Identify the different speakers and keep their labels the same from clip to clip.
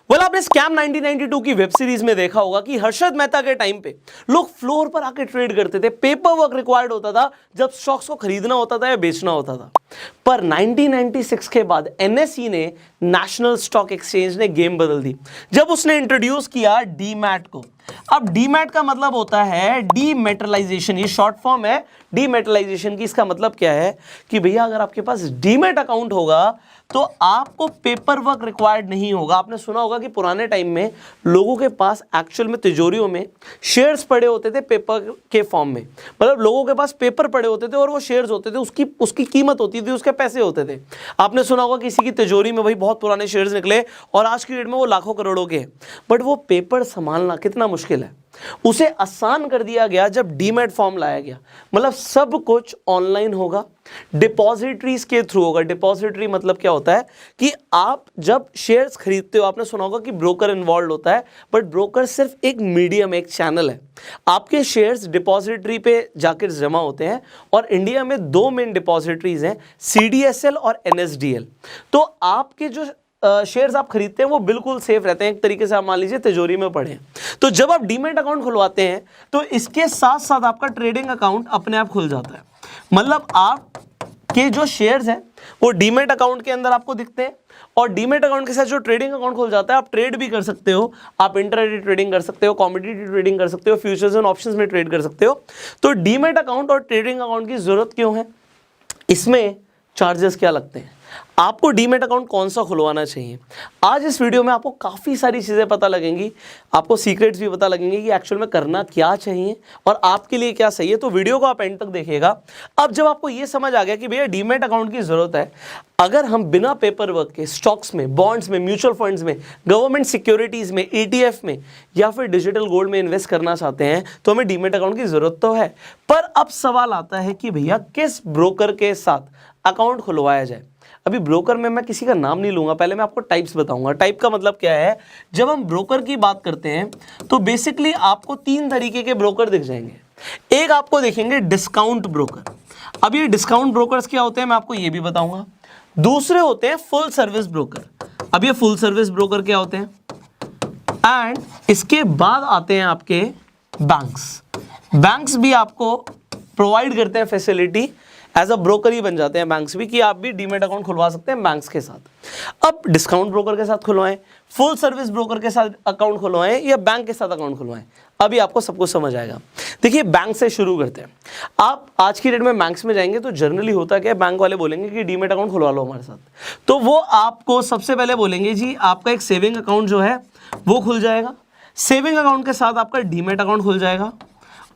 Speaker 1: Well आपने scam 1992 की web series में देखा होगा कि हर्षद मेहता के टाइम पे लोग फ्लोर पर आके ट्रेड करते थे, पेपर वर्क रिक्वायर्ड होता था जब स्टॉक्स को खरीदना होता था या बेचना होता था। पर 1996 के बाद एनएसई ने, नेशनल स्टॉक एक्सचेंज ने गेम बदल दी जब उसने इंट्रोड्यूस किया डीमैट को। अब डीमैट का मतलब होता है डीमेटलाइजेशन, ये शॉर्ट फॉर्म है डीमेटलाइजेशन की। इसका मतलब क्या है कि भैया अगर आपके पास डीमैट अकाउंट होगा तो आपको पेपर वर्क रिक्वायर्ड नहीं होगा। आपने सुना होगा कि पुराने टाइम में लोगों के पास एक्चुअल में तिजोरियों में शेयर्स पड़े होते थे पेपर के फॉर्म में, मतलब लोगों के पास पेपर पड़े होते थे और वो शेयर्स होते थे, उसकी कीमत होती थी, उसके पैसे होते थे। आपने सुना होगा किसी की तिजोरी में भाई बहुत पुराने शेयर्स निकले और आज की डेट में वो लाखों करोड़ों के हैं, बट वो पेपर संभालना कितना मुश्किल है। उसे आसान कर दिया गया जब डीमैट फॉर्म लाया गया, मतलब सब कुछ ऑनलाइन होगा, डिपॉजिटरीज के थ्रू होगा। डिपॉजिटरी मतलब क्या होता है कि आप जब शेयर्स खरीदते हो, आपने सुना होगा कि ब्रोकर इन्वॉल्व होता है, बट ब्रोकर सिर्फ एक मीडियम, एक चैनल है। आपके शेयर्स डिपॉजिटरी पे जाकर जमा होते हैं और इंडिया में दो मेन डिपॉजिटरीज हैं, CDSL और NSDL। तो आपके जो शेयर्स आप खरीदते हैं वो बिल्कुल सेफ रहते हैं, एक तरीके से आप मान लीजिए तिजोरी में पड़े हैं। तो जब आप डीमैट अकाउंट खुलवाते हैं तो इसके साथ साथ आपका ट्रेडिंग अकाउंट अपने आप खुल जाता है। मतलब आपके जो शेयर्स हैं वो डीमैट अकाउंट के अंदर आपको दिखते हैं और डीमैट अकाउंट के साथ जो ट्रेडिंग अकाउंट खुल जाता है, आप ट्रेड भी कर सकते हो, आप इंट्राडे ट्रेडिंग कर सकते हो, कमोडिटी ट्रेडिंग कर सकते हो, फ्यूचर्स एंड ऑप्शंस में ट्रेड कर सकते हो। तो डीमैट अकाउंट और ट्रेडिंग अकाउंट की जरूरत क्यों है, इसमें चार्जेस क्या लगते हैं, आपको डीमैट अकाउंट कौन सा खुलवाना चाहिए, आज इस वीडियो में आपको काफ़ी सारी चीज़ें पता लगेंगी, आपको सीक्रेट्स भी पता लगेंगे कि एक्चुअल में करना क्या चाहिए और आपके लिए क्या सही है। तो वीडियो को आप एंड तक देखिएगा। अब जब आपको ये समझ आ गया कि भैया डीमैट अकाउंट की ज़रूरत है, अगर हम बिना पेपर वर्क के स्टॉक्स में, बॉन्ड्स में, म्यूचुअल फंड्स में, गवर्नमेंट सिक्योरिटीज़ में, ETF में या फिर डिजिटल गोल्ड में इन्वेस्ट करना चाहते हैं तो हमें डीमैट अकाउंट की ज़रूरत तो है। पर अब सवाल आता है कि भैया किस ब्रोकर के साथ अकाउंट खुलवाया जाए। अभी ब्रोकर में मैं किसी का नाम नहीं लूंगा, पहले मैं आपको टाइप्स बताऊंगा। टाइप का मतलब क्या है, जब हम ब्रोकर की बात करते हैं तो बेसिकली आपको 3 तरीके के ब्रोकर दिख जाएंगे। एक आपको दिखेंगे डिस्काउंट ब्रोकर। अब ये डिस्काउंट ब्रोकर्स क्या होते हैं मैं आपको ये भी बताऊंगा। दूसरे होते हैं फुल सर्विस ब्रोकर। अब ये फुल सर्विस ब्रोकर क्या होते हैं, एंड इसके बाद आते हैं आपके बैंक्स। बैंक्स भी आपको प्रोवाइड करते हैं फैसिलिटी, एज अ ब्रोकर ही बन जाते हैं बैंक्स भी, कि आप भी डीमैट अकाउंट खुलवा सकते हैं बैंक्स के साथ। अब डिस्काउंट ब्रोकर के साथ खुलवाएं, फुल सर्विस ब्रोकर के साथ अकाउंट खुलवाएं या बैंक के साथ अकाउंट खुलवाएं, अभी आपको सब कुछ समझ आएगा। देखिए बैंक से शुरू करते हैं। आप आज की डेट में बैंक्स में जाएंगे तो जनरली होता क्या है, बैंक वाले बोलेंगे कि डीमैट अकाउंट खुलवा लो हमारे साथ, तो वो आपको सबसे पहले बोलेंगे जी आपका एक सेविंग अकाउंट जो है वो खुल जाएगा, सेविंग अकाउंट के साथ आपका डीमैट अकाउंट खुल जाएगा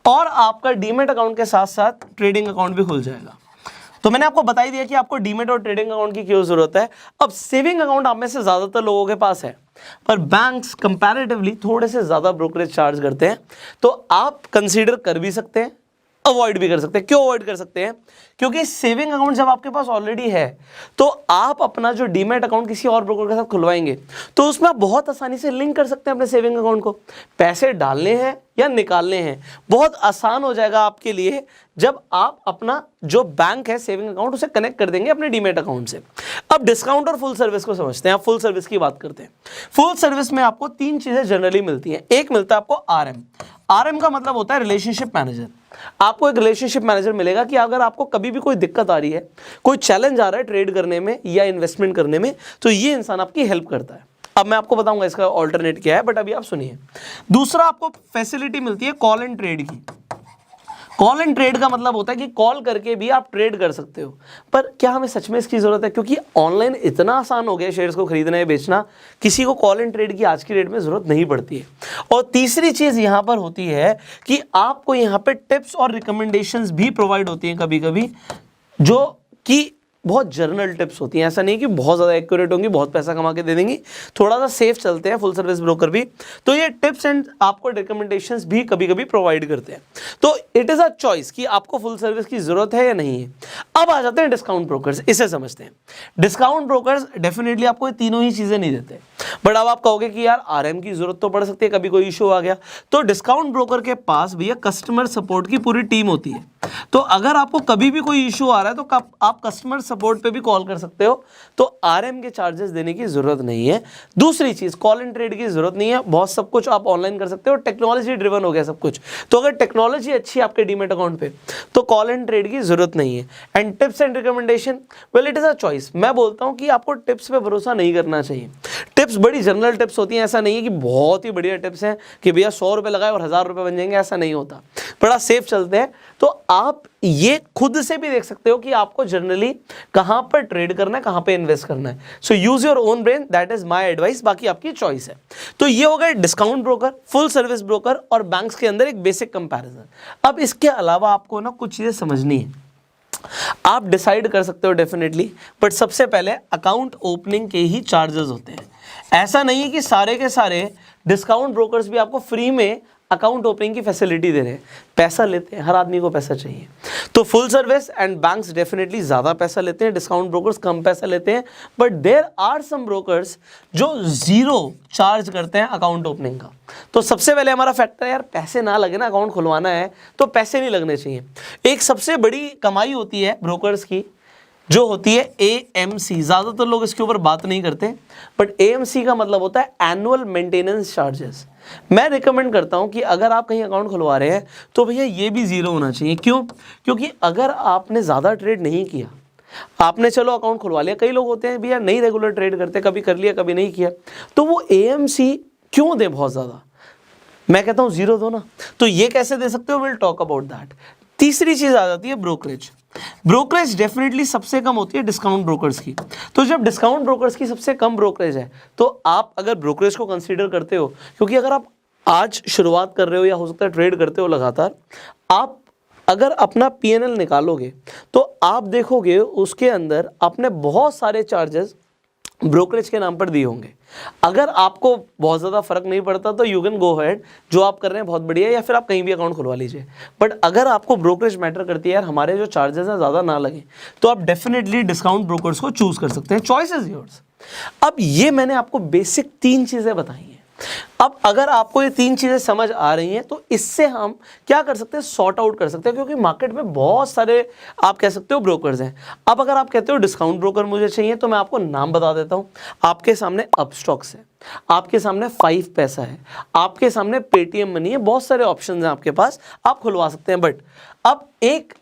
Speaker 1: और आपका डीमैट अकाउंट के साथ साथ ट्रेडिंग अकाउंट भी खुल जाएगा। तो मैंने आपको बता ही दिया कि आपको डीमैट और ट्रेडिंग अकाउंट की क्यों जरूरत है। अब सेविंग अकाउंट आप में से ज्यादातर लोगों के पास है, पर बैंक्स कंपैरेटिवली थोड़े से ज्यादा ब्रोकरेज चार्ज करते हैं, तो आप कंसीडर कर भी सकते हैं, अवॉइड भी कर सकते हैं। क्यों अवॉइड कर सकते हैं, क्योंकि सेविंग अकाउंट जब आपके पास ऑलरेडी है तो आप अपना जो डीमैट अकाउंट किसी और ब्रोकर के साथ खुलवाएंगे तो उसमें आप बहुत आसानी से लिंक कर सकते हैं अपने सेविंग अकाउंट को। पैसे डालने हैं या निकालने हैं बहुत आसान हो जाएगा आपके लिए जब आप अपना जो बैंक है सेविंग अकाउंट उसे कनेक्ट कर देंगे अपने डीमैट अकाउंट से। अब डिस्काउंट और फुल सर्विस को समझते हैं। आप फुल सर्विस की बात करते हैं। फुल सर्विस में आपको 3 चीजें जनरली मिलती हैं। एक मिलता है आपको RM का मतलब होता है रिलेशनशिप मैनेजर। आपको एक रिलेशनशिप मैनेजर मिलेगा कि अगर आपको कभी भी कोई दिक्कत आ रही है, कोई चैलेंज आ रहा है ट्रेड करने में या इन्वेस्टमेंट करने में, तो ये इंसान आपकी हेल्प करता है। अब मैं आपको बताऊंगा इसका ऑल्टरनेट क्या है, बट अभी आप सुनिए। दूसरा आपको फैसिलिटी मिलती है कॉल एंड ट्रेड की। कॉल एंड ट्रेड का मतलब होता है कि कॉल करके भी आप ट्रेड कर सकते हो। पर क्या हमें सच में इसकी जरूरत है, क्योंकि ऑनलाइन इतना आसान हो गया शेयर्स को खरीदना या बेचना, किसी को कॉल एंड ट्रेड की आज की डेट में जरूरत नहीं पड़ती है। और तीसरी चीज यहां पर होती है कि आपको यहां पे टिप्स और रिकमेंडेशंस भी प्रोवाइड होती हैं कभी कभी, जो कि बहुत जर्नल टिप्स होती हैं। ऐसा नहीं कि बहुत ज़्यादा एक्यूरेट होंगी, बहुत पैसा कमा के दे देंगी, थोड़ा सा सेफ चलते हैं फुल सर्विस ब्रोकर भी। तो ये टिप्स एंड आपको रिकमेंडेशंस भी कभी कभी प्रोवाइड करते हैं। तो इट इज़ अ चॉइस कि आपको फुल सर्विस की ज़रूरत है या नहीं है। अब आ जाते हैं डिस्काउंट ब्रोकर्स, इसे समझते हैं। डिस्काउंट ब्रोकर्स डेफिनेटली आपको ये तीनों ही चीज़ें नहीं देते, बट अब आप कहोगे कि यार RM की ज़रूरत तो पड़ सकती है, कभी कोई इशू आ गया। तो डिस्काउंट ब्रोकर के पास भैया कस्टमर सपोर्ट की पूरी टीम होती है। तो अगर आपको कभी भी कोई इशू आ रहा है तो आप कस्टमर सपोर्ट पे भी कॉल कर सकते हो, तो आरएम के चार्जेस देने की जरूरत नहीं है। दूसरी चीज, कॉल एंड ट्रेड की जरूरत नहीं है, बहुत सब कुछ आप ऑनलाइन कर सकते हो, टेक्नोलॉजी ड्रिवन हो गया सब कुछ। तो अगर टेक्नोलॉजी अच्छी है आपके डीमेट अकाउंट पे तो कॉल एंड ट्रेड की जरूरत नहीं है। And tips and recommendation, well it is a choice. मैं बोलता हूं कि आपको टिप्स पे भरोसा नहीं करना चाहिए। टिप्स बड़ी जनरल टिप्स होती हैं, ऐसा नहीं है कि बहुत ही बढ़िया टिप्स हैं कि भैया 100 रुपए लगाए और 1000 रुपए बन जाएंगे, ऐसा नहीं होता, बड़ा सेफ चलते हैं। तो आप ये खुद से भी देख सकते हो कि आपको जनरली कहां पर ट्रेड करना है, कहां पे इन्वेस्ट करना है। So use your own brain, that is my advice, बाकी आपकी चॉइस है। तो ये हो गए discount broker, full service broker और बैंक्स के अंदर एक बेसिक कंपैरिजन। अब इसके अलावा आपको ना कुछ चीजें समझनी है, आप डिसाइड कर सकते हो डेफिनेटली, बट सबसे पहले अकाउंट ओपनिंग के ही चार्जेस होते हैं। ऐसा नहीं है कि सारे के सारे डिस्काउंट ब्रोकर्स भी आपको फ्री में अकाउंट ओपनिंग की फैसिलिटी दे रहे हैं, पैसा लेते हैं, हर आदमी को पैसा चाहिए। तो full service and banks definitely ज़्यादा पैसा लेते हैं, डिस्काउंट ब्रोकर्स कम पैसा लेते हैं, but there are some brokers जो जीरो चार्ज करते हैं अकाउंट ओपनिंग का। तो सबसे पहले हमारा फैक्टर है यार, पैसे ना लगे ना, अकाउंट खुलवाना है तो पैसे नहीं लगने चाहिए। एक सबसे बड़ी कमाई होती है ब्रोकर्स की जो होती है AMC, ज़्यादातर लोग इसके ऊपर बात नहीं करते, बट AMC का मतलब होता है एनुअल मेंटेनेंस चार्जेस। मैं रिकमेंड करता हूं कि अगर आप कहीं अकाउंट खुलवा रहे हैं तो भैया ये भी जीरो होना चाहिए। क्यों? क्योंकि अगर आपने ज़्यादा ट्रेड नहीं किया, आपने चलो अकाउंट खुलवा लिया, कई लोग होते हैं भैया नहीं रेगुलर ट्रेड करते, कभी कर लिया कभी नहीं किया, तो वो AMC क्यों दे बहुत ज़्यादा? मैं कहता हूँ जीरो दो ना। तो ये कैसे दे सकते हो, विल टॉक अबाउट दैट। तीसरी चीज़ आ जाती है ब्रोकरेज। ब्रोकरेज डेफिनेटली सबसे कम होती है डिस्काउंट ब्रोकर्स की। तो जब डिस्काउंट ब्रोकर्स की सबसे कम ब्रोकरेज है तो आप अगर ब्रोकरेज को कंसीडर करते हो, क्योंकि अगर आप आज शुरुआत कर रहे हो या हो सकता है ट्रेड करते हो लगातार, आप अगर अपना PNL निकालोगे तो आप देखोगे उसके अंदर आपने बहुत सारे चार्जेस ब्रोकरेज के नाम पर दिए होंगे। अगर आपको बहुत ज़्यादा फर्क नहीं पड़ता तो यू कैन गो हेड, जो आप कर रहे हैं बहुत बढ़िया है, या फिर आप कहीं भी अकाउंट खुलवा लीजिए। बट अगर आपको ब्रोकरेज मैटर करती है यार, हमारे जो चार्जेस हैं ज़्यादा ना लगे, तो आप डेफिनेटली डिस्काउंट ब्रोकर्स को चूज कर सकते हैं। Choice is yours. अब ये मैंने आपको बेसिक 3 चीज़ें बताई हैं। अब अगर आपको ये 3 चीज़ें समझ आ रही हैं तो इससे हम क्या कर सकते हैं, सॉर्ट आउट कर सकते हैं, क्योंकि मार्केट में बहुत सारे आप कह सकते हो ब्रोकर्स हैं। अब अगर आप कहते हो डिस्काउंट ब्रोकर मुझे चाहिए, तो मैं आपको नाम बता देता हूं। आपके सामने अपस्टॉक्स है, आपके सामने 5 पैसा है, आपके सामने पेटीएम मनी है, बहुत सारे ऑप्शन हैं आपके पास, आप खुलवा सकते हैं। बट अब एक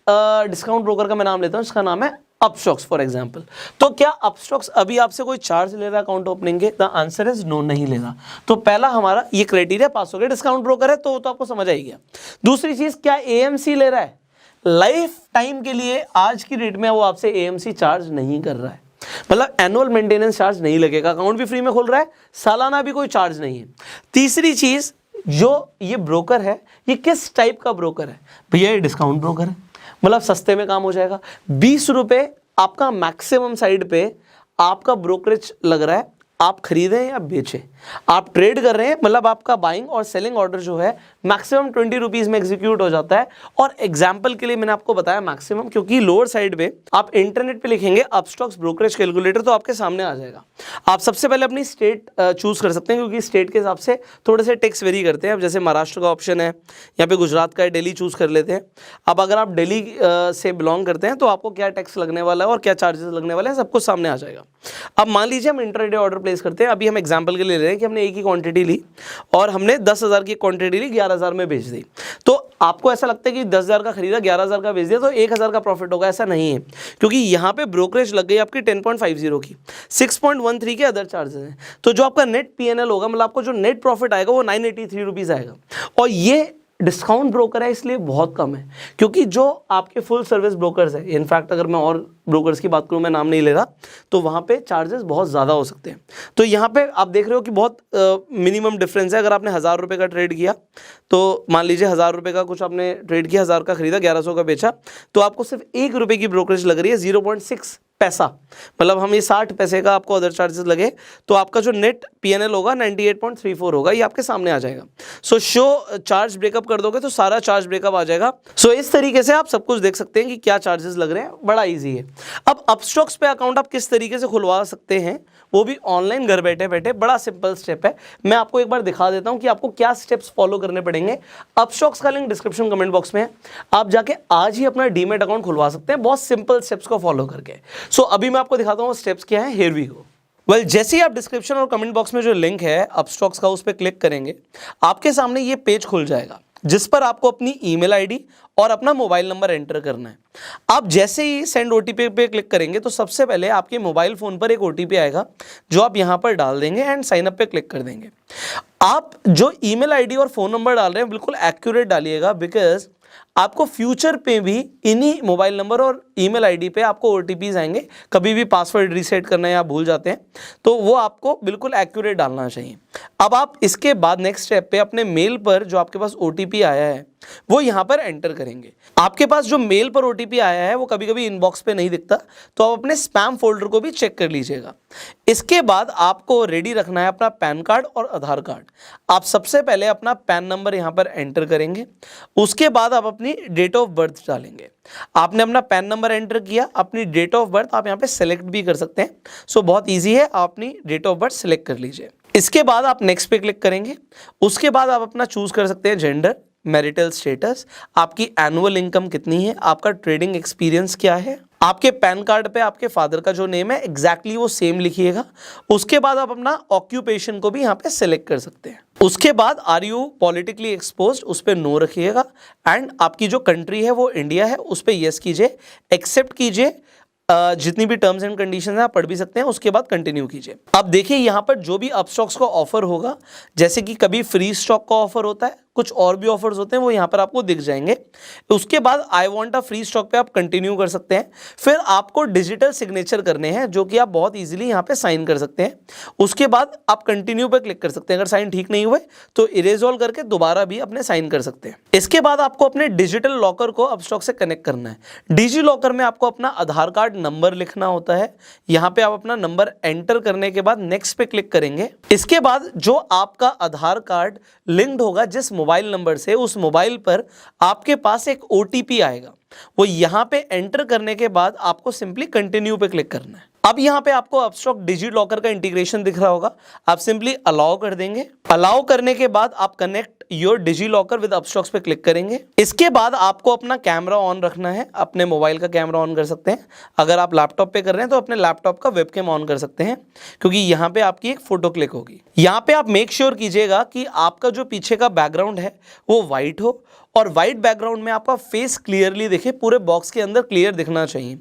Speaker 1: डिस्काउंट ब्रोकर का मैं नाम लेता हूं, इसका नाम है अपस्टॉक्स फॉर एग्जाम्पल। तो क्या अपस्टॉक्स अभी आपसे कोई चार्ज ले रहा है अकाउंट ओपनिंग के? द आंसर इज नो, नहीं ले रहा। तो पहला हमारा ये क्राइटेरिया पास हो गया, डिस्काउंट ब्रोकर है तो आपको समझ आई गया। दूसरी चीज, क्या AMC ले रहा है? लाइफ टाइम के लिए आज की डेट में वो आपसे AMC चार्ज नहीं कर रहा है, मतलब एनुअल मेंटेनेंस चार्ज नहीं लगेगा, अकाउंट भी फ्री में खुल रहा है, सालाना भी कोई चार्ज नहीं है। तीसरी चीज, जो ये ब्रोकर है ये किस टाइप का ब्रोकर है? भैया ये डिस्काउंट ब्रोकर है, मतलब सस्ते में काम हो जाएगा। 20 रुपए आपका मैक्सिमम साइड पे आपका ब्रोकरेज लग रहा है, आप खरीदें या बेचें, आप ट्रेड कर रहे हैं, मतलब आपका बाइंग और सेलिंग ऑर्डर जो है मैक्सिमम 20 रुपीज़ में एग्जीक्यूट हो जाता है। और एग्जाम्पल के लिए मैंने आपको बताया मैक्सिमम, क्योंकि लोअर साइड पे आप इंटरनेट पे लिखेंगे अपस्टॉक्स ब्रोकरेज कैलकुलेटर तो आपके सामने आ जाएगा। आप सबसे पहले अपनी स्टेट चूज कर सकते हैं, क्योंकि स्टेट के हिसाब से थोड़े से टैक्स वेरी करते हैं। अब जैसे महाराष्ट्र का ऑप्शन है, यहाँ पे गुजरात का है, दिल्ली चूज कर लेते हैं। अब अगर आप दिल्ली से बिलोंग करते हैं तो आपको क्या टैक्स लगने वाला है और क्या चार्जेस लगने वाले हैं सब कुछ सामने आ जाएगा। अब मान लीजिए हम इंटरडे ऑर्डर प्लेस करते हैं, अभी हम एग्जांपल के लिए ले रहे हैं कि हमने एक ही क्वांटिटी ली और हमने 10,000 की क्वांटिटी ली, 11,000 में बेच दी। तो आपको ऐसा लगता है कि 10,000 का खरीदा, 11,000 का बेच दिया तो 1,000 का प्रॉफिट होगा, ऐसा नहीं है, क्योंकि यहाँ पे ब्रोकरेज लग गई आपकी 10.50 की, 6.13 के अदर चार्जेस हैं। तो जो आपका नेट PNL होगा, मतलब आपको जो नेट प्रॉफिट आएगा वो 983 रुपीज़ आएगा। और ये डिस्काउंट ब्रोकर है इसलिए बहुत कम है, क्योंकि जो आपके फुल सर्विस ब्रोकर्स है, इनफैक्ट अगर मैं और ब्रोकर्स की बात करूं, मैं नाम नहीं ले रहा, तो वहाँ पे चार्जेस बहुत ज़्यादा हो सकते हैं। तो यहाँ पे आप देख रहे हो कि बहुत मिनिमम डिफरेंस है। अगर आपने 1,000 रुपये का ट्रेड किया, तो मान लीजिए 1,000 रुपये का कुछ आपने ट्रेड किया, 1,000 का खरीदा, 1100 का बेचा, तो आपको सिर्फ 1 रुपये की ब्रोकरेज लग रही है, 0.6 पैसा, मतलब हम ये 60 पैसे का आपको अदर चार्जेस लगे, तो आपका जो नेट PNL होगा 98.34 होगा, ये आपके सामने आ जाएगा। सो शो चार्ज ब्रेकअप कर दोगे तो सारा चार्ज ब्रेकअप आ जाएगा। सो इस तरीके से आप सब कुछ देख सकते हैं कि क्या चार्जेस लग रहे हैं, बड़ा इजी है। अब अपस्टॉक्स पे अकाउंट आप किस तरीके से खुलवा सकते हैं वो भी ऑनलाइन घर बैठे बैठे। बड़ा सिंपल स्टेप है, मैं आपको एक बार दिखा देता हूं कि आपको क्या स्टेप्स फॉलो करने पड़ेंगे। अपस्टॉक्स का लिंक डिस्क्रिप्शन कमेंट बॉक्स में है, आप जाके आज ही अपना डीमैट अकाउंट खुलवा सकते हैं बहुत सिंपल स्टेप्स को फॉलो करके। सो अभी मैं आपको दिखाता हूँ स्टेप्स क्या है। Here we go. वेल, जैसे ही आप डिस्क्रिप्शन और कमेंट बॉक्स में जो लिंक है अपस्टॉक्स का उस पर क्लिक करेंगे, आपके सामने ये पेज खुल जाएगा जिस पर आपको अपनी ईमेल आईडी और अपना मोबाइल नंबर एंटर करना है। आप जैसे ही सेंड ओटीपी पे क्लिक करेंगे तो सबसे पहले आपके मोबाइल फोन पर एक ओटीपी आएगा जो आप यहां पर डाल देंगे एंड साइन अप पे क्लिक कर देंगे। आप जो ईमेल आईडी और फोन नंबर डाल रहे हैं बिल्कुल एक्यूरेट डालिएगा, बिकॉज आपको फ्यूचर पे भी इन्हीं मोबाइल नंबर और ईमेल आईडी पे आपको ओटीपीज आएंगे। कभी भी पासवर्ड रीसेट करना है या भूल जाते हैं तो वो आपको बिल्कुल एक्यूरेट डालना चाहिए। अब आप इसके बाद नेक्स्ट स्टेप पे अपने मेल पर जो आपके पास ओटीपी आया है वो यहां पर एंटर करेंगे। आपके पास जो मेल पर ओटीपी आया है वो कभी कभी इनबॉक्स पे नहीं दिखता, तो आप अपने स्पैम फोल्डर को भी चेक कर लीजिएगा। इसके बाद आपको रेडी रखना है अपना पैन कार्ड और आधार कार्ड। आप सबसे पहले अपना पैन नंबर यहां पर एंटर करेंगे, उसके बाद आप अपनी डेट ऑफ बर्थ डालेंगे। आपने अपना पैन नंबर एंटर किया, अपनी डेट ऑफ बर्थ आप यहां पे सेलेक्ट भी कर सकते हैं। सो बहुत ईजी है, आप अपनी डेट ऑफ बर्थ सेलेक्ट कर लीजिए। इसके बाद आप नेक्स्ट पे क्लिक करेंगे, उसके बाद आप अपना चूज कर सकते हैं जेंडर, मैरिटल स्टेटस, आपकी एनुअल इनकम कितनी है, आपका ट्रेडिंग एक्सपीरियंस क्या है। आपके पैन कार्ड पे आपके फादर का जो नेम है एग्जैक्टली वो सेम लिखिएगा। उसके बाद आप अपना ऑक्यूपेशन को भी यहाँ पे सिलेक्ट कर सकते हैं। उसके बाद आर यू पॉलिटिकली एक्सपोज्ड, उस पर नो रखिएगा एंड आपकी जो कंट्री है वो इंडिया है, उस पर यस कीजिए, एक्सेप्ट कीजिए। जितनी भी टर्म्स एंड कंडीशंस हैं आप पढ़ भी सकते हैं, उसके बाद कंटिन्यू कीजिए। अब देखिए यहाँ पर जो भी अपस्टॉक्स का ऑफर होगा, जैसे कि कभी फ्री स्टॉक का ऑफर होता है, कुछ और भी ऑफर्स होते हैं, वो यहाँ पर आपको दिख जाएंगे। उसके बाद I want a free stock पे आप कंटिन्यू कर सकते हैं। फिर आपको डिजिटल सिग्नेचर करने हैं जो कि आप बहुत इजीली यहाँ पे साइन कर सकते हैं। उसके बाद आप कंटिन्यू पे क्लिक कर सकते हैं। अगर साइन ठीक नहीं हुए तो इरेज ऑल करके दोबारा भी अपने साइन कर सकते हैं। इसके बाद आपको अपने डिजिटल लॉकर को अपस्टॉक से कनेक्ट करना है। डिजी लॉकर में आपको अपना आधार कार्ड नंबर लिखना होता है। यहाँ पे आप अपना नंबर एंटर करने के बाद नेक्स्ट पे क्लिक करेंगे। इसके बाद जो आपका आधार कार्ड लिंक्ड होगा जिस मोबाइल नंबर से, उस मोबाइल पर आपके पास एक ओटीपी आएगा। वो यहां पे एंटर करने के बाद आपको सिंपली कंटिन्यू पे क्लिक करना है। अब यहां पे आपको अपस्टॉक डिजी लॉकर का इंटीग्रेशन दिख रहा होगा, आप सिंपली अलाउ कर देंगे। अलाउ करने के बाद आप connect your DigiLocker with Upstox पे क्लिक करेंगे। इसके बाद आपको अपना कैमरा ऑन रखना है। अपने मोबाइल का कैमरा ऑन कर सकते हैं, अगर आप लैपटॉप पे कर रहे हैं तो अपने लैपटॉप का वेबकैम ऑन कर सकते हैं, क्योंकि यहाँ पे आपकी एक फोटो क्लिक होगी। यहाँ पे आप मेक श्योर कीजिएगा कि आपका जो पीछे का बैकग्राउंड है वो व्हाइट हो और व्हाइट बैकग्राउंड में आपका फेस क्लियरली दिखे, पूरे बॉक्स के अंदर क्लियर दिखना चाहिए।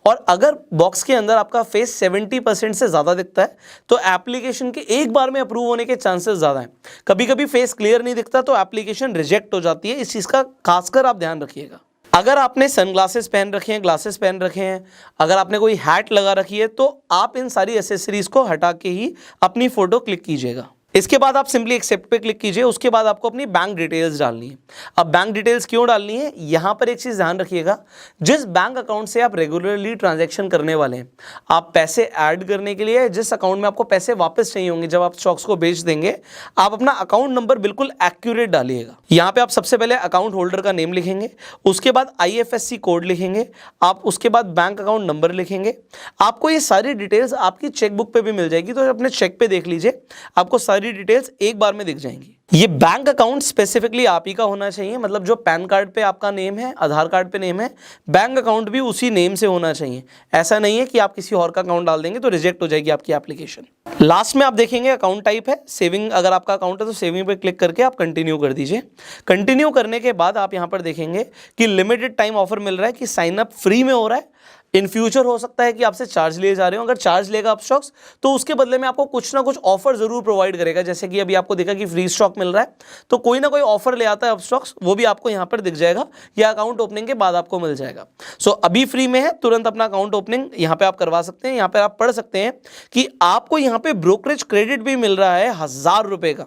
Speaker 1: और अगर बॉक्स के अंदर आपका फेस 70% से ज़्यादा दिखता है तो एप्लीकेशन के एक बार में अप्रूव होने के चांसेस ज़्यादा हैं। कभी कभी फेस क्लियर नहीं दिखता तो एप्लीकेशन रिजेक्ट हो जाती है, इस चीज़ का खासकर आप ध्यान रखिएगा। अगर आपने सनग्लासेस पहन रखे हैं, ग्लासेस पहन रखे हैं, अगर आपने कोई हैट लगा रखी है, तो आप इन सारी एसेसरीज को हटा के ही अपनी फोटो क्लिक कीजिएगा। इसके बाद आप सिंपली एक्सेप्ट पे क्लिक कीजिए। उसके बाद आपको अपनी बैंक डिटेल्स डालनी है। अब बैंक डिटेल्स क्यों डालनी है, यहां पर एक चीज ध्यान रखिएगा, जिस बैंक अकाउंट से आप रेगुलरली ट्रांजैक्शन करने वाले हैं, आप पैसे ऐड करने के लिए जिस अकाउंट में आपको पैसे वापस चाहिए होंगे जब आप स्टॉक्स को बेच देंगे, आप अपना अकाउंट नंबर बिल्कुल एक्यूरेट डालिएगा। यहां पे आप सबसे पहले अकाउंट होल्डर का नेम लिखेंगे, उसके बाद IFSC कोड लिखेंगे, आप उसके बाद बैंक अकाउंट नंबर लिखेंगे। आपको ये सारी डिटेल्स आपकी चेकबुक पे भी मिल जाएगी, तो अपने चेक पे देख लीजिए, आपको सारी डिटेल्स एक बार में दिख जाएंगी। ये बैंक अकाउंट स्पेसिफिकली आप ही का होना चाहिए, मतलब जो पैन कार्ड पे आपका नेम है, आधार कार्ड पे नेम है, बैंक अकाउंट भी उसी नेम से होना चाहिए। ऐसा नहीं है कि आप किसी और का अकाउंट डाल देंगे तो रिजेक्ट हो जाएगी आपकी एप्लीकेशन। लास्ट में आप देखेंगे अकाउंट टाइप है सेविंग, अगर आपका अकाउंट है तो सेविंग पे क्लिक करके आप कंटिन्यू कर दीजिए। कंटिन्यू करने के बाद आप यहां पर देखेंगे कि लिमिटेड टाइम ऑफर मिल रहा है, कि साइन अप फ्री में हो रहा है। इन फ्यूचर हो सकता है कि आपसे चार्ज लिए जा रहे हो, अगर चार्ज लेगा अपस्टॉक्स तो उसके बदले में आपको कुछ ना कुछ ऑफर जरूर प्रोवाइड करेगा। जैसे कि अभी आपको देखा कि फ्री स्टॉक मिल रहा है, तो कोई ना कोई ऑफर ले आता है अपस्टॉक्स, वो भी आपको यहां पर दिख जाएगा या अकाउंट ओपनिंग के बाद आपको मिल जाएगा। सो अभी फ्री में है, तुरंत अपना अकाउंट ओपनिंग यहां पे आप करवा सकते हैं। यहां पे आप पढ़ सकते हैं कि आपको यहां पे ब्रोकरेज क्रेडिट भी मिल रहा है 1000 रुपए का,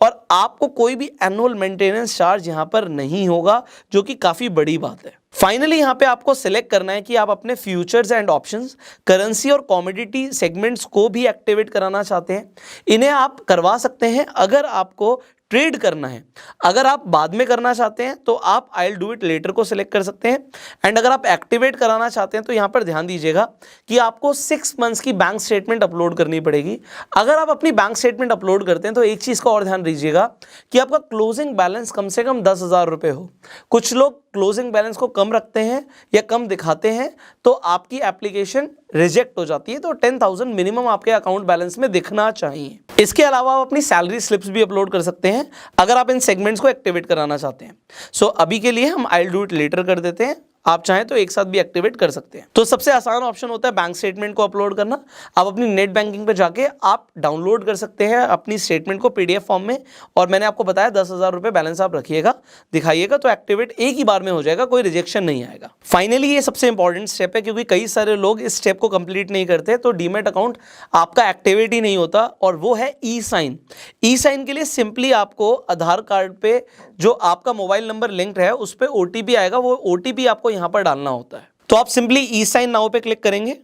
Speaker 1: और आपको कोई भी एनुअल मेंटेनेंस चार्ज यहां पर नहीं होगा, जो कि काफी बड़ी बात है। फाइनली यहां पे आपको सिलेक्ट करना है कि आप अपने फ्यूचर्स एंड ऑप्शंस, करेंसी और कमोडिटी सेगमेंट्स को भी एक्टिवेट कराना चाहते हैं। इन्हें आप करवा सकते हैं अगर आपको ट्रेड करना है, अगर आप बाद में करना चाहते हैं तो आप I will do it later को सिलेक्ट कर सकते हैं। एंड अगर आप एक्टिवेट कराना चाहते हैं तो यहाँ पर ध्यान दीजिएगा कि आपको 6 मंथ्स की बैंक स्टेटमेंट अपलोड करनी पड़ेगी। अगर आप अपनी बैंक स्टेटमेंट अपलोड करते हैं तो एक चीज़ का और ध्यान दीजिएगा कि आपका क्लोजिंग बैलेंस कम से कम 10,000 रुपये हो। कुछ लोग क्लोजिंग बैलेंस को कम रखते हैं या कम दिखाते हैं तो आपकी एप्लीकेशन रिजेक्ट हो जाती है। तो 10,000 मिनिमम आपके अकाउंट बैलेंस में दिखना चाहिए। इसके अलावा आप अपनी सैलरी स्लिप्स भी अपलोड कर सकते हैं अगर आप इन सेगमेंट्स को एक्टिवेट कराना चाहते हैं। सो अभी के लिए हम I will do it later कर देते हैं, आप चाहें तो एक साथ भी एक्टिवेट कर सकते हैं। तो सबसे आसान ऑप्शन होता है बैंक स्टेटमेंट को अपलोड करना। आप अपनी नेट बैंकिंग पे जाके आप डाउनलोड कर सकते हैं अपनी स्टेटमेंट को पीडीएफ फॉर्म में, और मैंने आपको बताया 10,000 रुपये बैलेंस आप रखिएगा, दिखाइएगा, तो एक्टिवेट एक ही बार में हो जाएगा, कोई रिजेक्शन नहीं आएगा। फाइनली ये सबसे इंपॉर्टेंट स्टेप है, क्योंकि कई सारे लोग इस स्टेप को कंप्लीट नहीं करते तो डीमैट अकाउंट आपका एक्टिवेट ही नहीं होता, और वो है ई साइन। ई साइन के लिए सिंपली आपको आधार कार्ड पे जो आपका मोबाइल नंबर लिंक्ड है उस पर ओटीपी आएगा, वो ओटीपी आपको यहाँ पर डालना होता है। तो आप सिंपली ई साइन नाउ पे क्लिक करेंगे।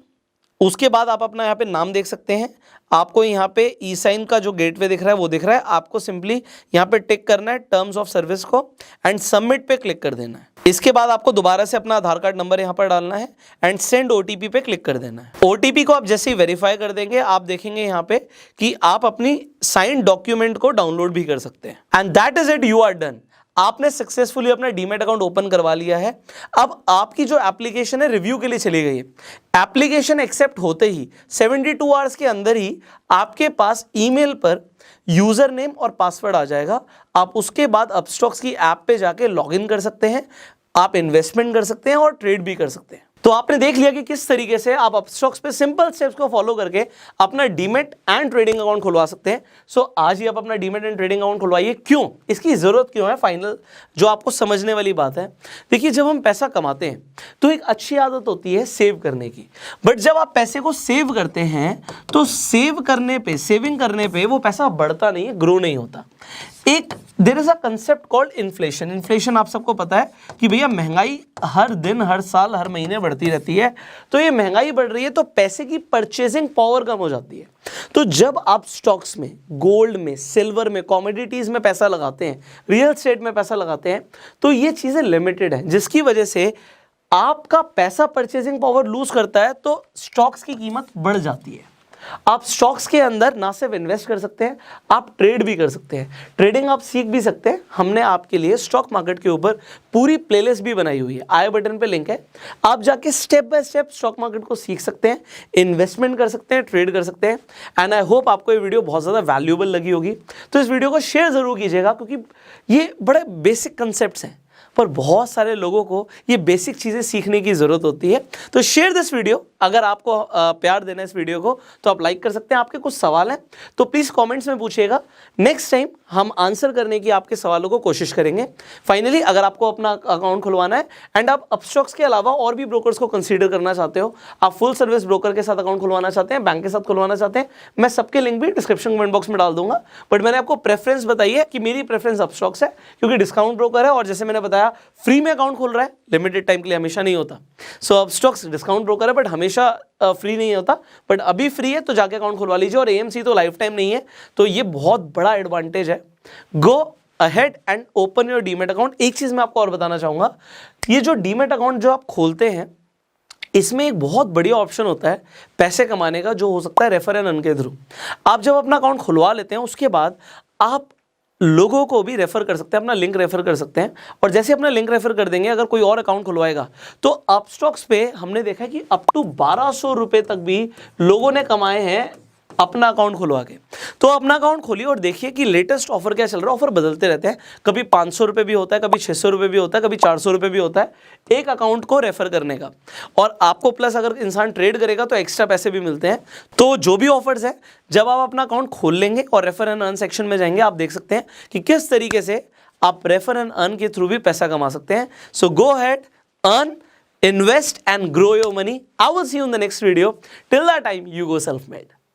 Speaker 1: उसके बाद आप अपना यहाँ पे नाम देख सकते हैं, आपको यहाँ पे ई साइन का जो गेटवे दिख रहा है वो दिख रहा है, आपको सिंपली यहाँ पे टिक करना है टर्म्स ऑफ सर्विस को एंड सबमिट पे क्लिक कर देना है। इसके बाद आपको दोबारा से अपना आधार कार्ड नंबर यहाँ पर डालना है एंड सेंड ओटीपी पे क्लिक कर देना है। ओटीपी को आप जैसे ही वेरीफाई कर देंगे आप देखेंगे यहाँ पे कि आप अपनी साइन डॉक्यूमेंट को डाउनलोड भी कर सकते हैं। And that is it, you are done. आपने सक्सेसफुली अपना डीमैट अकाउंट ओपन करवा लिया है। अब आपकी जो एप्लीकेशन है रिव्यू के लिए चली गई है। एप्लीकेशन एक्सेप्ट होते ही 72 आवर्स के अंदर ही आपके पास ईमेल पर यूजर नेम और पासवर्ड आ जाएगा। आप उसके बाद अपस्टॉक्स की ऐप पे जाके लॉगिन कर सकते हैं, आप इन्वेस्टमेंट कर सकते हैं और ट्रेड भी कर सकते हैं। तो आपने देख लिया कि किस तरीके से आप अपस्टॉक्स पे सिंपल स्टेप्स को फॉलो करके अपना डीमैट एंड ट्रेडिंग अकाउंट खुलवा सकते हैं। सो आज ही आप अपना डीमैट एंड ट्रेडिंग अकाउंट खुलवाइए। क्यों, इसकी जरूरत क्यों है, फाइनल जो आपको समझने वाली बात है। देखिए, जब हम पैसा कमाते हैं तो एक अच्छी आदत होती है सेव करने की, बट जब आप पैसे को सेव करते हैं तो सेविंग करने पे वो पैसा बढ़ता नहीं है, ग्रो नहीं होता। एक there is a concept called inflation. Inflation आप सबको पता है कि भैया महंगाई हर दिन, हर साल, हर महीने बढ़ती रहती है। तो ये महंगाई बढ़ रही है तो पैसे की परचेजिंग पावर कम हो जाती है। तो जब आप स्टॉक्स में, गोल्ड में, सिल्वर में, कमोडिटीज में पैसा लगाते हैं, रियल एस्टेट में पैसा लगाते हैं, तो ये चीजें लिमिटेड है, जिसकी वजह से आपका पैसा परचेजिंग पावर लूज करता है तो स्टॉक्स की कीमत बढ़ जाती है। आप स्टॉक्स के अंदर ना सिर्फ इन्वेस्ट कर सकते हैं, आप ट्रेड भी कर सकते हैं। ट्रेडिंग आप सीख भी सकते हैं। हमने आपके लिए स्टॉक मार्केट के ऊपर पूरी प्लेलिस्ट भी बनाई हुई है, आई बटन पे लिंक है, आप जाके step by step stock market को सीख सकते हैं, इन्वेस्टमेंट कर सकते हैं, ट्रेड कर सकते हैं। एंड आई होप आपको ये वीडियो बहुत ज़्यादा वैल्यूएबल लगी होगी। तो इस वीडियो को शेयर ज़रूर कीजिएगा, क्योंकि ये बड़े बेसिक कंसेप्ट्स हैं पर बहुत सारे लोगों को ये बेसिक चीज़ें सीखने की ज़रूरत होती है। तो शेयर दिस वीडियो। अगर आपको प्यार देना है इस वीडियो को तो आप लाइक कर सकते हैं। आपके कुछ सवाल हैं तो प्लीज़ कमेंट्स में पूछिएगा, नेक्स्ट टाइम हम आंसर करने की आपके सवालों को कोशिश करेंगे। फाइनली, अगर आपको अपना अकाउंट खुलवाना है एंड आप अपस्टॉक्स के अलावा और भी ब्रोकर्स को कंसीडर करना चाहते हो, आप फुल सर्विस ब्रोकर के साथ अकाउंट खुलवाना चाहते हैं, बैंक के साथ खुलवाना चाहते हैं, मैं सबके लिंक भी डिस्क्रिप्शन कमेंट बॉक्स में डाल दूंगा। बट मैंने आपको प्रेफरेंस बताई है कि मेरी प्रेफरेंस अपस्टॉक्स है, क्योंकि डिस्काउंट ब्रोकर है और जैसे मैंने बताया फ्री में अकाउंट खुल रहा है, लिमिटेड टाइम के लिए, हमेशा नहीं होता। सो अपस्टॉक्स डिस्काउंट ब्रोकर है बट हमेशा फ्री नहीं होता, बट अभी फ्री है तो जाके अकाउंट खुलवा लीजिए। और एएमसी तो लाइफ टाइम नहीं है, तो ये बहुत बड़ा एडवांटेज है। Go ahead and open your demat account. एक चीज मैं आपको और बताना चाहूंगा, ये जो डीमैट अकाउंट जो आप खोलते हैं इसमें एक बहुत बढ़िया ऑप्शन होता है पैसे कमाने का, जो हो सकता है रेफर एंड अर्न के थ्रू। आप जब अपना अकाउंट खुलवा लेते हैं उसके बाद आप लोगों को भी रेफर कर सकते हैं, अपना लिंक रेफर कर सकते हैं। और जैसे अपना लिंक रेफर कर देंगे, अगर कोई और अकाउंट खुलवाएगा तो अपस्टॉक्स पे हमने देखा है कि अप टू 1200 रुपए तक भी लोगों ने कमाए हैं अपना अकाउंट खुलवा के। तो अपना अकाउंट खोलिए और देखिए कि लेटेस्ट ऑफर क्या चल रहा है। ऑफर बदलते रहते हैं, कभी 500 रुपये भी होता है, कभी 600 रुपये भी होता है, कभी 400 रुपये भी होता है एक अकाउंट को रेफर करने का। और आपको प्लस अगर इंसान ट्रेड करेगा तो एक्स्ट्रा पैसे भी मिलते हैं। तो जो भी ऑफर्स है, जब आप अपना अकाउंट खोल लेंगे और रेफर एंड अर्न सेक्शन में जाएंगे, आप देख सकते हैं कि किस तरीके से आप रेफर एंड अर्न के थ्रू भी पैसा कमा सकते हैं। So go ahead, earn, invest and grow your money. I will see you in the next video. Till that time, you go self-made.